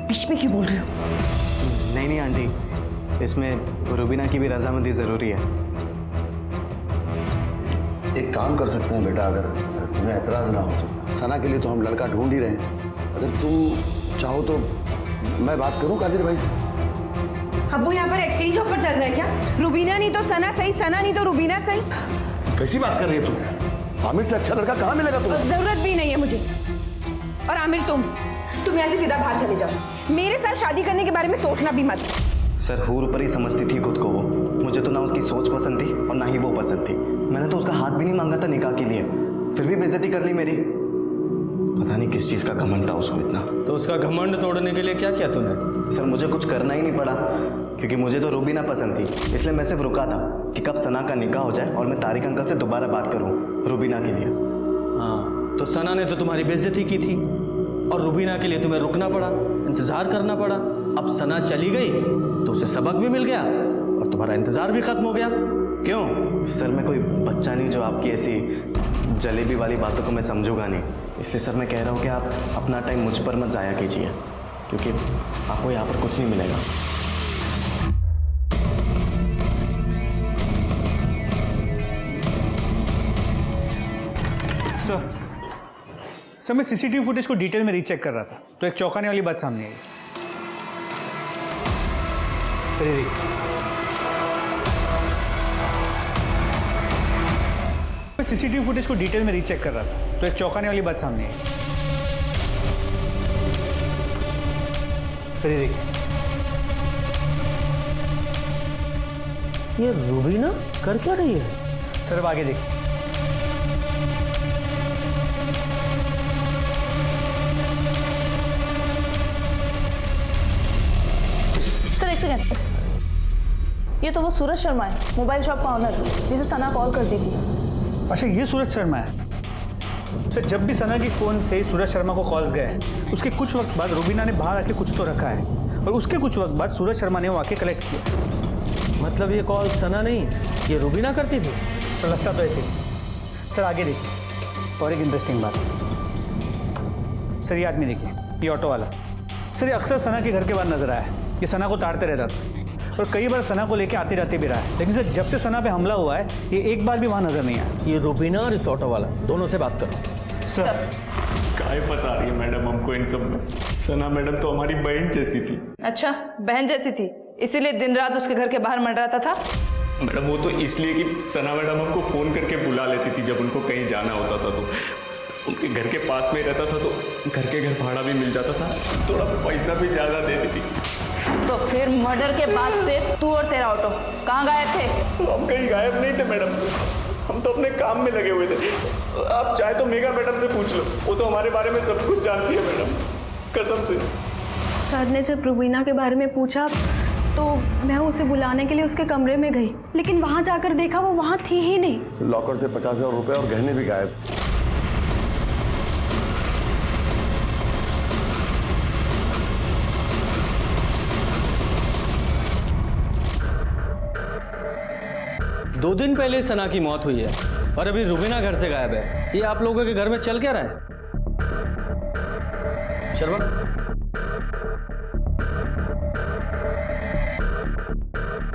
बीच में क्यों बोल रहे हो? नहीं नहीं आंटी, इसमें रुबीना की भी रजामंदी ज़रूरी है। एक काम कर सकते हैं बेटा, अगर तुम्हें एतराज़ ना हो तो। सना के लिए तो हम लड़का ढूंढ ही रहे हैं, अगर तुम चाहो तो मैं बात करूं कादिर भाई से। अब्बू यहाँ पर एक्सचेंज ऑफर चल रहा है क्या? रुबीना नहीं तो सना सही, सना नहीं तो रुबीना सही। कैसी बात कर रही है तू? आमिर से अच्छा लड़का कहाँ मिलेगा तुम्हें? जरूरत भी नहीं है मुझे। और आमिर तुम यहाँ से सीधा बाहर चले जाओ, मेरे साथ शादी करने के बारे में सोचना भी मत। सर हूर पर ही समझती थी खुद को वो। मुझे तो ना उसकी सोच पसंद थी और ना ही वो पसंद थी। मैंने तो उसका हाथ भी नहीं मांगा था निकाह के लिए, फिर भी बेइज्जती कर ली मेरी। पता नहीं किस चीज़ का घमंड था उसको इतना। तो उसका घमंड तोड़ने के लिए क्या किया तूने? सर मुझे कुछ करना ही नहीं पड़ा, क्योंकि मुझे तो रुबीना पसंद थी, इसलिए मैं सिर्फ रुका था कि कब सना का निकाह हो जाए और मैं तारिक अंकल से दोबारा बात करूं रुबीना के लिए। हाँ, तो सना ने तो तुम्हारी बेइज्जती की थी और रुबीना के लिए तुम्हें रुकना पड़ा, इंतजार करना पड़ा। अब सना चली गई तो उसे सबक भी मिल गया और तुम्हारा इंतजार भी खत्म हो गया। क्यों? सर मैं कोई बच्चा नहीं जो आपकी ऐसी जलेबी वाली बातों को मैं समझूंगा नहीं, इसलिए सर मैं कह रहा हूँ कि आप अपना टाइम मुझ पर मत ज़ाया कीजिए, क्योंकि आपको यहाँ पर कुछ नहीं मिलेगा। सर मैं सीसीटीवी फुटेज को डिटेल में रीचेक कर रहा था, तो एक चौंकाने वाली बात सामने आई। मैं सीसीटीवी फुटेज को डिटेल में रीचेक कर रहा था, तो एक चौंकाने वाली बात सामने आई। फिर देखिए, ये रुबीना कर क्या रही है? सर अब आगे देखिए। सर एक सेकंड, ये तो वो सूरज शर्मा है, मोबाइल शॉप का ऑनर, जिसे सना कॉल कर दी थी। अच्छा, ये सूरज शर्मा है। सर जब भी सना की फ़ोन से सूरज शर्मा को कॉल्स गए, उसके कुछ वक्त बाद रुबीना ने बाहर आके कुछ तो रखा है, और उसके कुछ वक्त बाद सूरज शर्मा ने वो आके कलेक्ट किया। मतलब ये कॉल सना नहीं, ये रुबीना करती थी? सर लगता तो ऐसे ही। सर आगे देखिए, और एक इंटरेस्टिंग बात। सर ये आदमी देखिए, ये ऑटो वाला। सर ये अक्सर सना के घर के बाहर नजर आया है। ये सना को ताड़ते रहता था और कई बार सना को लेके आते जाते भी रहा है, लेकिन सर जब से सना पे हमला हुआ है, ये एक बार भी वहाँ नजर नहीं आया। ये रुबीना और इस ऑटो वाला दोनों से बात करो। सर काहे फंसा रही है मैडम हमको इन सब में? सना मैडम तो हमारी बहन जैसी थी। अच्छा, बहन जैसी थी, इसीलिए दिन रात उसके घर के बाहर मंडराता था? मैडम वो तो इसलिए कि सना मैडम हमको फ़ोन करके बुला लेती थी जब उनको कहीं जाना होता था, तो उनके घर के पास में रहता था, तो घर के घर भाड़ा भी मिल जाता था, थोड़ा पैसा भी ज़्यादा देती थी। तो फिर मर्डर के बाद से तू और तेरा ऑटो कहाँ गायब थे? हम कहीं गायब नहीं थे मैडम, हम तो अपने काम में लगे हुए थे। आप चाहे तो मेगा मैडम से पूछ लो, वो तो हमारे बारे में सब कुछ जानती है मैडम, कसम से। सर ने जब रुबीना के बारे में पूछा तो मैं उसे बुलाने के लिए उसके कमरे में गई, लेकिन वहाँ जाकर देखा वो वहाँ थी ही नहीं। लॉकर से 50,000 रुपए और गहने भी गायब। दो दिन पहले सना की मौत हुई है और अभी रुबीना घर से गायब है। ये आप लोगों के घर में चल क्या रहा है? शर्मा,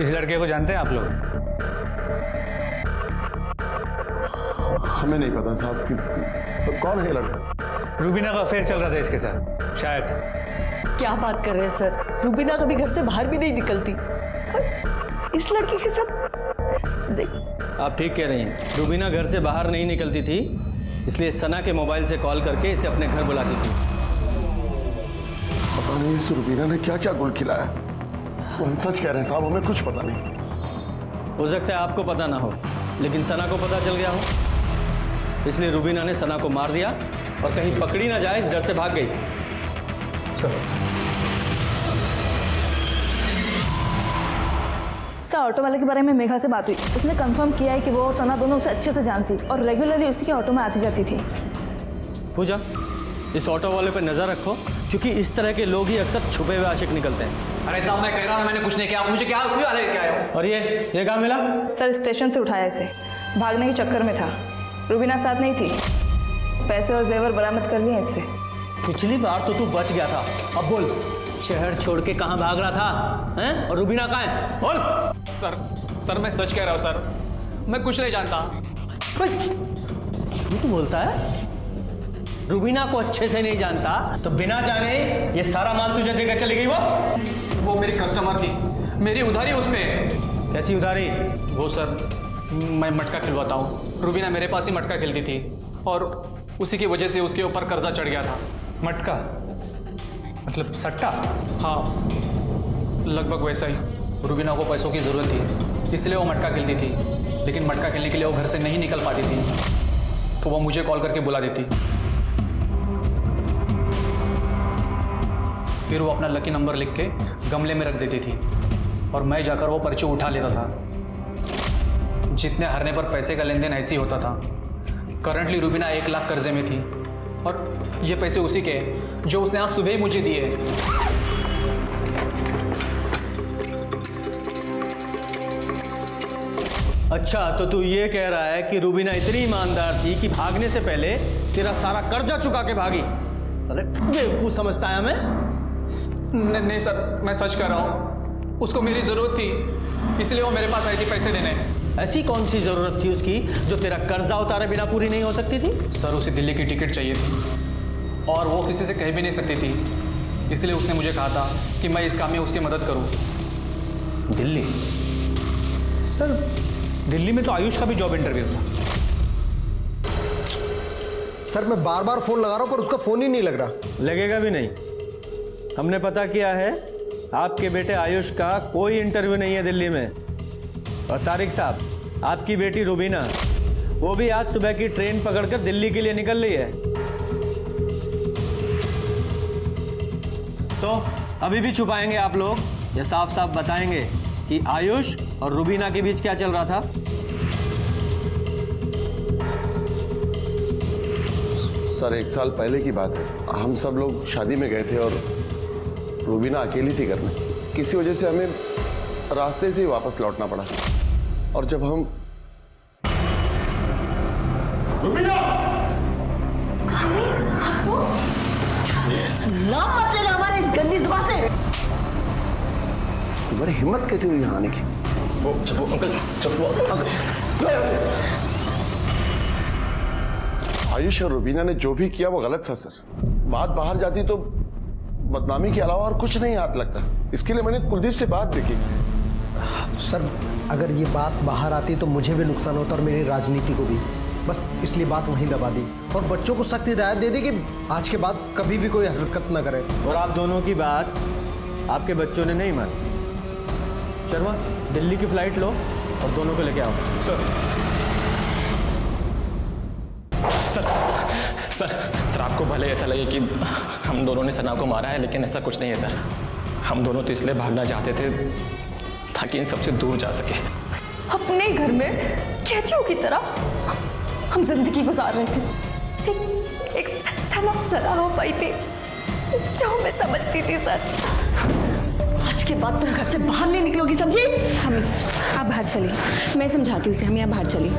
इस लड़के को जानते हैं आप लोग? हमें नहीं पता साहब कि तो कौन है लड़का। रुबीना का अफेयर चल रहा था इसके साथ शायद। क्या बात कर रहे हैं सर? रुबीना कभी घर से बाहर भी नहीं निकलती, इस लड़के के साथ आप ठीक कह रही हैं। रुबीना घर से बाहर नहीं निकलती थी, इसलिए सना के मोबाइल से कॉल करके इसे अपने घर बुलाती थी। पता नहीं इस रुबीना ने क्या क्या गुल खिलाया। हम सच कह रहे हैं साहब, हमें कुछ पता नहीं। हो सकता है आपको पता ना हो, लेकिन सना को पता चल गया हो, इसलिए रुबीना ने सना को मार दिया और कहीं पकड़ी ना जाए इस डर से भाग गई। सर ऑटो वाले के बारे में मेघा से बात हुई, उसने कंफर्म किया है कि वो और सना दोनों उसे अच्छे से जानती और रेगुलरली उसी के ऑटो में आती जाती थी। पूजा, इस ऑटो वाले पर नजर रखो, क्योंकि इस तरह के लोग ही अक्सर छुपे हुए आशिक निकलते हैं। अरे साहब मैं कह रहा हूँ मैंने कुछ नहीं किया, आप मुझे क्या क्यों लेके आए हो? और ये कहाँ मिला? सर स्टेशन से उठाया इसे, भागने के चक्कर में था, रुबीना साथ नहीं थी, पैसे और जेवर बरामद कर लिए इससे। पिछली बार तो तू बच गया था, अब बोल शहर छोड़ के कहाँ भाग रहा था हैं? और रुबीना कहाँ है? बोल। सर मैं सच कह रहा हूँ सर, मैं कुछ नहीं जानता। झूठ बोलता है? रुबीना को अच्छे से नहीं जानता तो बिना जाने ये सारा माल तुझे देकर चली गई? वो मेरी कस्टमर थी, मेरी उधारी उस पे। कैसी उधारी? वो सर मैं मटका खिलवाता हूँ, रुबीना मेरे पास ही मटका खेलती थी और उसी की वजह से उसके ऊपर कर्जा चढ़ गया था। मटका मतलब सट्टा? हाँ लगभग वैसा ही। रुबीना को पैसों की ज़रूरत थी इसलिए वो मटका खेलती थी, लेकिन मटका खेलने के लिए वो घर से नहीं निकल पाती थी तो वो मुझे कॉल करके बुला देती। फिर वो अपना लकी नंबर लिख के गमले में रख देती थी और मैं जाकर वो पर्ची उठा लेता था। जितने हारने पर पैसे का लेन देन ऐसे ही होता था। करंटली रुबीना 1 लाख कर्जे में थी और ये पैसे उसी के जो उसने आज सुबह ही मुझे दिए। अच्छा, तो तू ये कह रहा है कि रुबीना इतनी ईमानदार थी कि भागने से पहले तेरा सारा कर्जा चुका के भागी? साले बेवकूफ समझता है हमें? नहीं सर मैं सच कह रहा हूँ, उसको मेरी ज़रूरत थी इसलिए वो मेरे पास आई थी पैसे देने। ऐसी कौन सी ज़रूरत थी उसकी जो तेरा कर्जा उतारे बिना पूरी नहीं हो सकती थी? सर उसे दिल्ली की टिकट चाहिए थी और वो किसी से कह भी नहीं सकती थी, इसलिए उसने मुझे कहा था कि मैं इस काम में उसकी मदद करूँ। दिल्ली? सर दिल्ली में तो आयुष का भी जॉब इंटरव्यू था। सर मैं बार बार फोन लगा रहा हूं पर उसका फोन ही नहीं लग रहा। लगेगा भी नहीं। हमने पता किया है आपके बेटे आयुष का कोई इंटरव्यू नहीं है दिल्ली में। और तारिक साहब, आपकी बेटी रुबीना वो भी आज सुबह की ट्रेन पकड़कर दिल्ली के लिए निकल रही है। तो अभी भी छुपाएंगे आप लोग या साफ साफ बताएंगे कि आयुष और रुबीना के बीच क्या चल रहा था? सर 1 साल पहले की बात है, हम सब लोग शादी में गए थे और रुबीना अकेली थी घर में। किसी वजह से हमें रास्ते से ही वापस लौटना पड़ा और जब हम रुबीना नाम मत लेना हमारे इस गंदी जुबान से। तुम्हारी हिम्मत कैसे हुई यहाँ आने की? अंकल आयुष और रुबीना ने जो भी किया वो गलत था सर। बात बाहर जाती तो बदनामी के अलावा और कुछ नहीं हाथ लगता। इसके लिए मैंने कुलदीप से बात भी की। सर अगर ये बात बाहर आती तो मुझे भी नुकसान होता और मेरी राजनीति को भी। बस इसलिए बात वहीं दबा दी और बच्चों को सख्त हिदायत दे दी कि आज के बाद कभी भी कोई हरकत ना करे। और आप दोनों की बात आपके बच्चों ने नहीं मानी। शर्मा, दिल्ली की फ्लाइट लो और दोनों को लेके आओ। सर आपको भले ऐसा लगे कि हम दोनों ने सना को मारा है, लेकिन ऐसा कुछ नहीं है सर। हम दोनों तो इसलिए भागना चाहते थे ताकि इन सबसे दूर जा सके। अपने घर में कैदियों की तरह हम जिंदगी गुजार रहे थे। ठीक एक सना हो पाई थी जो हमें समझती थी। सर आज के बाद तुम घर से बाहर नहीं निकलोगी, समझी? हम आप बाहर चलिए, मैं समझाती हूँ उसे। हम यहाँ बाहर चलिए।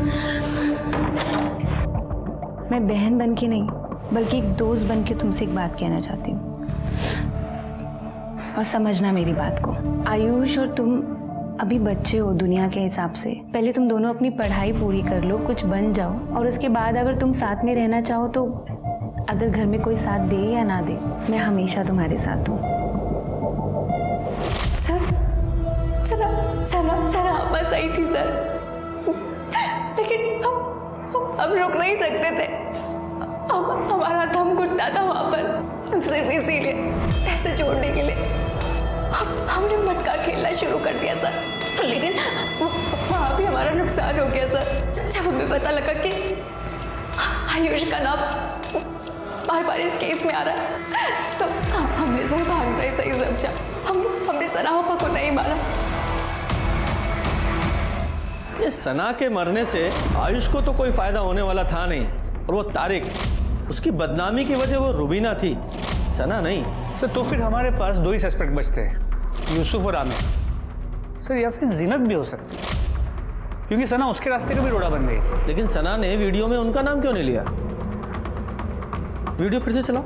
मैं बहन बन के नहीं बल्कि एक दोस्त बन के तुमसे एक बात कहना चाहती हूँ और समझना मेरी बात को। आयुष और तुम अभी बच्चे हो दुनिया के हिसाब से। पहले तुम दोनों अपनी पढ़ाई पूरी कर लो, कुछ बन जाओ और उसके बाद अगर तुम साथ में रहना चाहो तो अगर घर में कोई साथ दे या ना दे, मैं हमेशा तुम्हारे साथ हूँ। सना वापस आई थी सर, लेकिन हम रुक नहीं सकते थे। हमारा दम घुटता था वहाँ पर। सिर्फ इसीलिए पैसे जोड़ने के लिए हमने मटका खेलना शुरू कर दिया सर। लेकिन वहाँ भी हमारा नुकसान हो गया सर। जब हमें पता लगा कि आयुष का नाम बार बार इस केस में आ रहा है, तो हमने सर भागना ही सही समझा। हमने सना पापा को नहीं मारा। ये सना के मरने से आयुष को तो कोई फायदा होने वाला था नहीं, और वो तारिक, उसकी बदनामी की वजह वो रुबीना थी, सना नहीं। सर तो फिर हमारे पास 2 ही सस्पेक्ट बचते हैं, यूसुफ और आमिर। सर या फिर जीनत भी हो सकती है, क्योंकि सना उसके रास्ते का भी रोड़ा बन गई थी। लेकिन सना ने वीडियो में उनका नाम क्यों नहीं लिया? वीडियो फिर से चलाओ।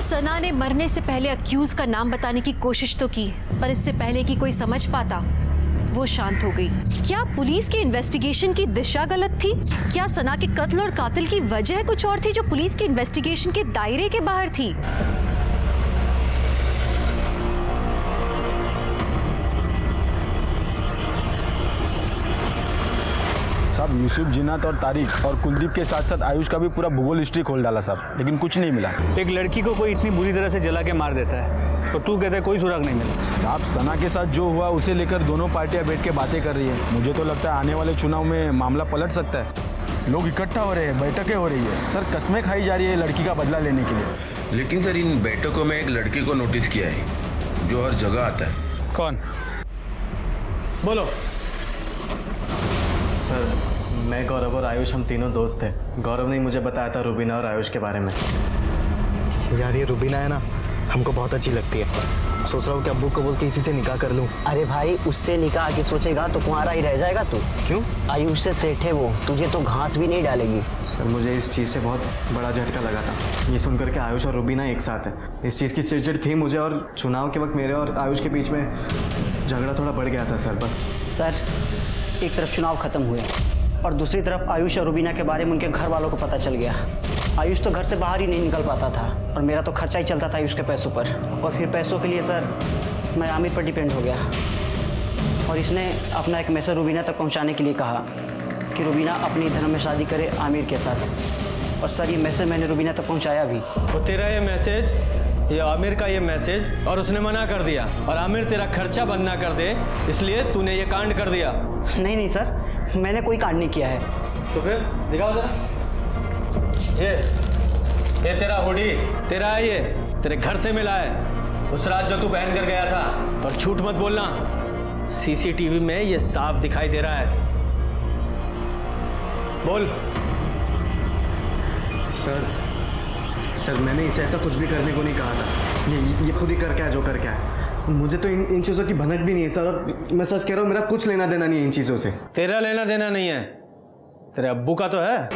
सना ने मरने से पहले अक्यूज का नाम बताने की कोशिश तो की, पर इससे पहले कि कोई समझ पाता वो शांत हो गई। क्या पुलिस की इन्वेस्टिगेशन की दिशा गलत थी? क्या सना के कत्ल और कातिल की वजह कुछ और थी जो पुलिस की इन्वेस्टिगेशन के दायरे के बाहर थी? साहब यूसुफ, जिन्नत और तारिक और कुलदीप के साथ साथ आयुष का भी पूरा भूगोल हिस्ट्री खोल डाला साहब, लेकिन कुछ नहीं मिला। एक लड़की को कोई इतनी बुरी तरह से जला के मार देता है, तो तू कहता है कोई सुराग नहीं मिला। साहब सना के साथ जो हुआ उसे लेकर दोनों पार्टियां बैठ के बातें कर रही है। मुझे तो लगता है आने वाले चुनाव में मामला पलट सकता है। लोग इकट्ठा हो रहे हैं, बैठकें हो रही है सर, कस्में खाई जा रही है लड़की का बदला लेने के लिए। लेकिन सर इन बैठकों में एक लड़की को नोटिस किया है जो हर जगह आता है। कौन? बोलो। सर मैं, गौरव और आयुष हम तीनों दोस्त थे। गौरव ने मुझे बताया था रुबीना और आयुष के बारे में। यार ये रुबीना है ना, हमको बहुत अच्छी लगती है। सोच रहा हूँ कि अब्बू को बोल के इसी से निकाह कर लूँ। अरे भाई, उससे निकाह की सोचेगा तो कुंवारा ही रह जाएगा तू। क्यों? आयुष से सेठ है वो, तुझे तो घास भी नहीं डालेगी। सर मुझे इस चीज़ से बहुत बड़ा झटका लगा था, ये सुनकर के आयुष और रुबीना एक साथ है। इस चीज़ की चिड़चिड़ थी मुझे, और चुनाव के वक्त मेरे और आयुष के बीच में झगड़ा थोड़ा बढ़ गया था सर। बस सर, एक तरफ चुनाव खत्म हुए और दूसरी तरफ आयुष और रुबीना के बारे में उनके घर वालों को पता चल गया। आयुष तो घर से बाहर ही नहीं निकल पाता था और मेरा तो खर्चा ही चलता था आयुष के पैसों पर। और फिर पैसों के लिए सर मैं आमिर पर डिपेंड हो गया, और इसने अपना एक मैसेज रुबीना तक पहुंचाने के लिए कहा कि रुबीना अपनी धर्म में शादी करे आमिर के साथ। और सर ये मैसेज मैंने रुबीना तक पहुँचाया भी। और तेरा ये मैसेज, ये आमिर का ये मैसेज, और उसने मना कर दिया, और आमिर तेरा खर्चा बंद ना कर दे इसलिए तूने ये कांड कर दिया। नहीं नहीं सर, मैंने कोई कांड नहीं किया है। तो फिर दिखाओ जरा। ये तेरा हुडी तेरा है, ये तेरे घर से मिला है उस रात जो तू पहन कर गया था। और झूठ मत बोलना, सीसीटीवी में ये साफ दिखाई दे रहा है। बोल। सर मैंने इसे ऐसा कुछ भी करने को नहीं कहा था। ये खुद ही कर क्या है जो कर क्या है। मुझे तो इन चीज़ों की भनक भी नहीं है सर, और मैं सच कह रहा हूँ मेरा कुछ लेना देना नहीं है इन चीज़ों से। तेरा लेना देना नहीं है, तेरे अब्बू का तो है।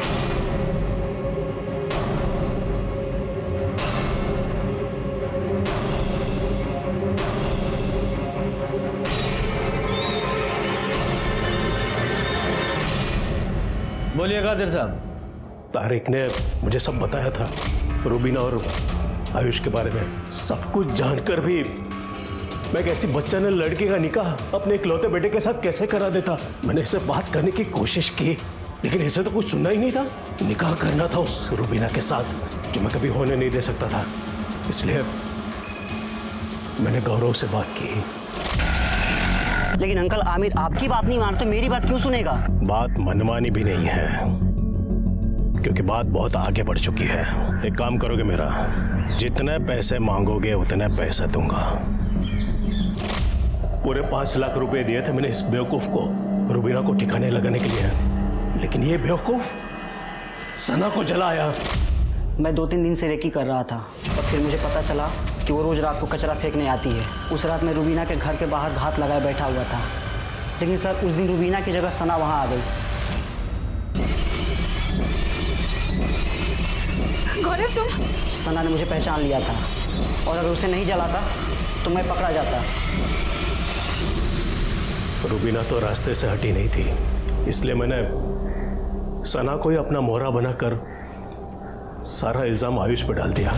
बोलिए कादिर साहब। तारिक ने मुझे सब बताया था, रुबीना और आयुष के बारे में। सब कुछ जानकर भी मैं कैसी बच्चा ने लड़की का निकाह अपने इकलौते बेटे के साथ कैसे करा देता। मैंने इससे बात करने की कोशिश की, लेकिन इसे तो कुछ सुनना ही नहीं था। निकाह करना था उस रुबीना के साथ जो मैं कभी होने नहीं दे सकता था। इसलिए मैंने गौरव से बात की। लेकिन अंकल, आमिर आपकी बात नहीं मानते, मेरी बात क्यों सुनेगा? बात मनमानी भी नहीं है, क्योंकि बात बहुत आगे बढ़ चुकी है। एक काम करोगे मेरा, जितने पैसे मांगोगे उतने पैसे दूंगा। पूरे 5 लाख रुपए दिए थे मैंने इस बेवकूफ को रुबीना को ठिकाने लगाने के लिए, लेकिन ये बेवकूफ सना को जलाया। मैं 2-3 दिन से रेकी कर रहा था और फिर मुझे पता चला कि वो रोज रात को कचरा फेंकने आती है। उस रात मैं रुबीना के घर के बाहर घात लगाए बैठा हुआ था, लेकिन सर उस दिन रुबीना की जगह सना वहां आ गई। गौरव, तुम? सना ने मुझे पहचान लिया था, और अगर उसे नहीं जलाता तो मैं पकड़ा जाता। रुबीना तो रास्ते से हटी नहीं थी, इसलिए मैंने सना को ही अपना मोहरा बनाकर सारा इल्जाम आयुष पर डाल दिया,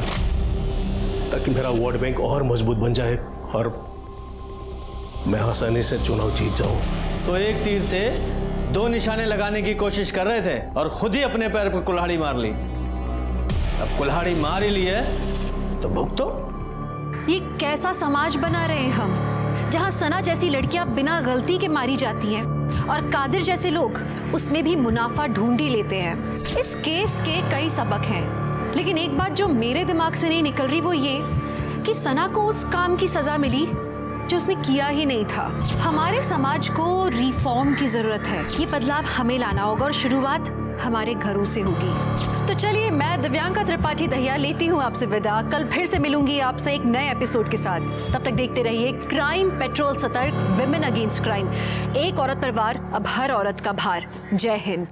ताकि मेरा वोट बैंक और मजबूत बन जाए और मैं आसानी से चुनाव जीत जाऊं। तो एक तीर से 2 निशाने लगाने की कोशिश कर रहे थे और खुद ही अपने पैर पर कुल्हाड़ी मार ली। अब कुल्हाड़ी मार ही ली है तो भुगतो। ये कैसा समाज बना रहे हैं हम? जहां सना जैसी लड़कियां बिना गलती के मारी जाती हैं और कादिर जैसे लोग उसमें भी मुनाफा ढूंढ ही लेते हैं। इस केस के कई सबक हैं, लेकिन एक बात जो मेरे दिमाग से नहीं निकल रही वो ये कि सना को उस काम की सजा मिली जो उसने किया ही नहीं था। हमारे समाज को रिफॉर्म की जरूरत है। ये बदलाव हमें लाना होगा और शुरुआत हमारे घरों से होगी। तो चलिए, मैं दिव्यांका त्रिपाठी दहिया लेती हूँ आपसे विदा। कल फिर से मिलूंगी आपसे एक नए एपिसोड के साथ। तब तक देखते रहिए क्राइम पेट्रोल सतर्क, विमेन अगेंस्ट क्राइम। एक औरत पर वार, अब हर औरत का भार। जय हिंद।